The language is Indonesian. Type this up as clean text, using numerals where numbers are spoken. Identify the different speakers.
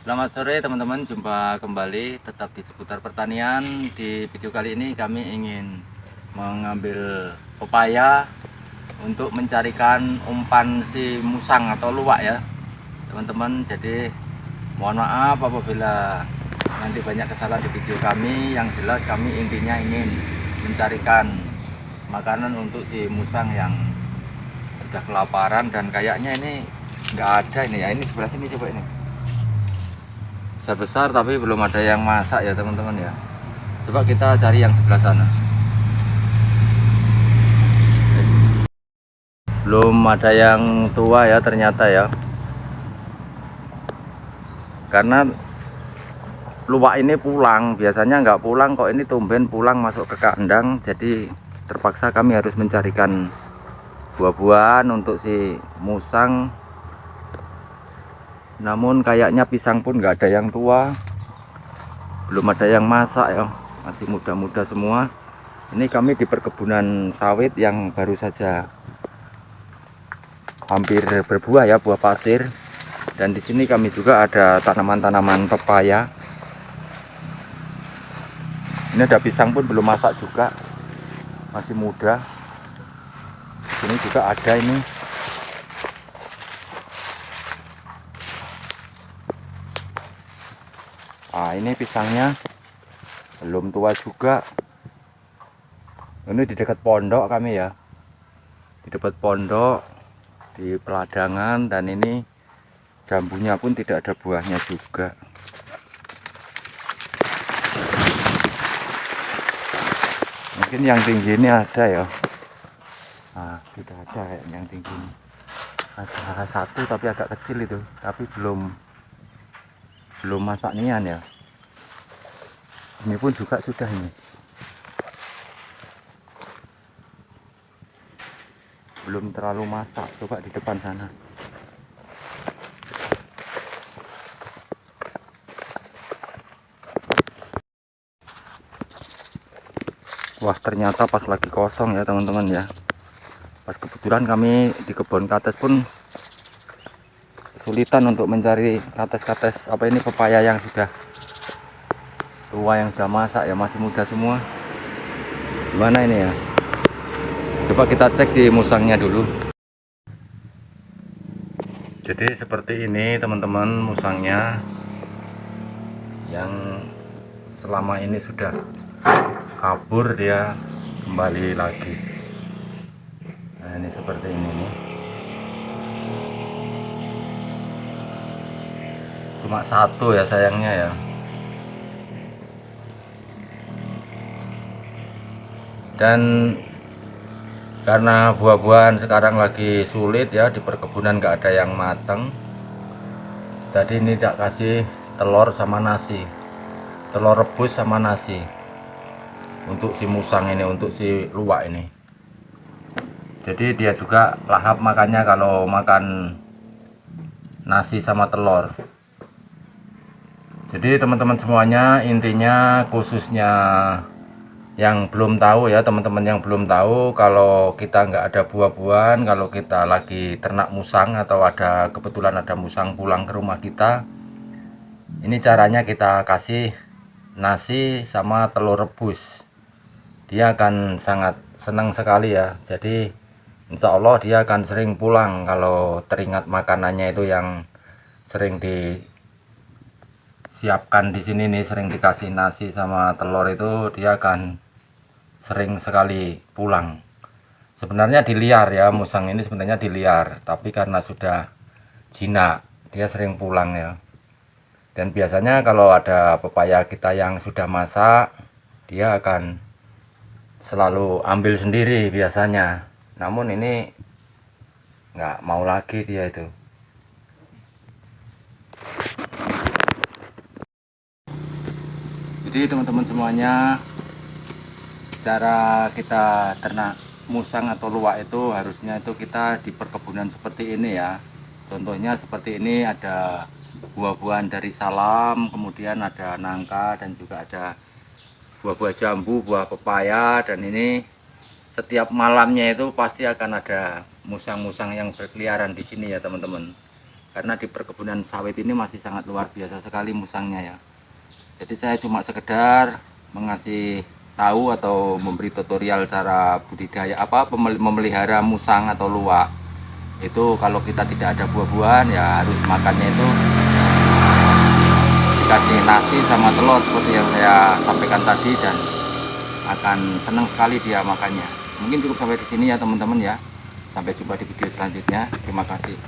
Speaker 1: Selamat sore teman-teman, jumpa kembali tetap di seputar pertanian. Di video kali ini kami ingin mengambil pepaya untuk mencarikan umpan si musang atau luwak ya teman-teman. Jadi mohon maaf apabila nanti banyak kesalahan di video kami. Yang jelas kami intinya ingin mencarikan makanan untuk si musang yang sudah kelaparan dan kayaknya ini nggak ada ini ya. Ini sebelah sini coba ini besar tapi belum ada yang masak ya teman-teman ya. Coba kita cari yang sebelah sana. Belum ada yang tua ya ternyata ya, karena luwak ini pulang, biasanya nggak pulang kok, ini tumben pulang masuk ke kandang. Jadi terpaksa kami harus mencarikan buah-buahan untuk si musang. Namun kayaknya pisang pun nggak ada yang tua, belum ada yang masak ya, masih muda-muda semua. Ini kami di perkebunan sawit yang baru saja hampir berbuah ya, buah pasir. Dan di sini kami juga ada tanaman-tanaman pepaya. Ini ada pisang pun belum masak juga, masih muda. Ini juga ada ini. Ah, ini pisangnya belum tua juga. Ini di dekat pondok kami ya, di dekat pondok di peladangan, dan ini jambunya pun tidak ada buahnya juga. Mungkin yang tinggi ini ada ya. Nah, sudah ada yang tinggi ini. Ada satu tapi agak kecil itu, tapi belum masak nian ya. Ini pun juga sudah ini. Belum terlalu masak. Coba di depan sana. Wah, ternyata pas lagi kosong ya teman-teman ya. Pas kebetulan kami di kebun kates pun kesulitan untuk mencari kates-kates apa ini pepaya yang sudah tua, yang sudah masak ya, masih muda semua. Gimana ini ya? Coba kita cek di musangnya dulu. Jadi seperti ini teman-teman musangnya, yang selama ini sudah kabur dia kembali lagi. Nah, ini seperti ini nih. Cuma satu ya sayangnya ya. Dan karena buah-buahan sekarang lagi sulit ya, di perkebunan nggak ada yang mateng. Tadi ini tidak kasih telur sama nasi, telur rebus sama nasi untuk si musang ini, untuk si luwak ini. Jadi dia juga lahap makannya kalau makan nasi sama telur. Jadi teman-teman semuanya, intinya khususnya yang belum tahu ya, teman-teman yang belum tahu, kalau kita nggak ada buah-buahan, kalau kita lagi ternak musang atau ada kebetulan ada musang pulang ke rumah kita, ini caranya kita kasih nasi sama telur rebus. Dia akan sangat senang sekali ya. Jadi insya Allah dia akan sering pulang kalau teringat makanannya itu yang sering disiapkan di sini nih, sering dikasih nasi sama telur, itu dia akan sering sekali pulang. Sebenarnya di liar ya, musang ini sebenarnya di liar, tapi karena sudah jinak dia sering pulang ya. Dan biasanya kalau ada pepaya kita yang sudah masak, dia akan selalu ambil sendiri biasanya. Namun ini nggak mau lagi dia itu. Jadi teman-teman semuanya, cara kita ternak musang atau luwak itu harusnya itu kita di perkebunan seperti ini ya. Contohnya seperti ini, ada buah-buahan dari salam, kemudian ada nangka, dan juga ada buah-buah jambu, buah pepaya. Dan ini setiap malamnya itu pasti akan ada musang-musang yang berkeliaran di sini ya teman-teman. karena di perkebunan sawit ini masih sangat luar biasa sekali musangnya ya. Jadi saya cuma sekedar mengasih tahu atau memberi tutorial cara budidaya memelihara musang atau luwak. Itu kalau kita tidak ada buah-buahan ya harus makannya itu dikasih nasi sama telur seperti yang saya sampaikan tadi, dan akan senang sekali dia makannya. Mungkin cukup sampai di sini ya teman-teman ya. Sampai jumpa di video selanjutnya. Terima kasih.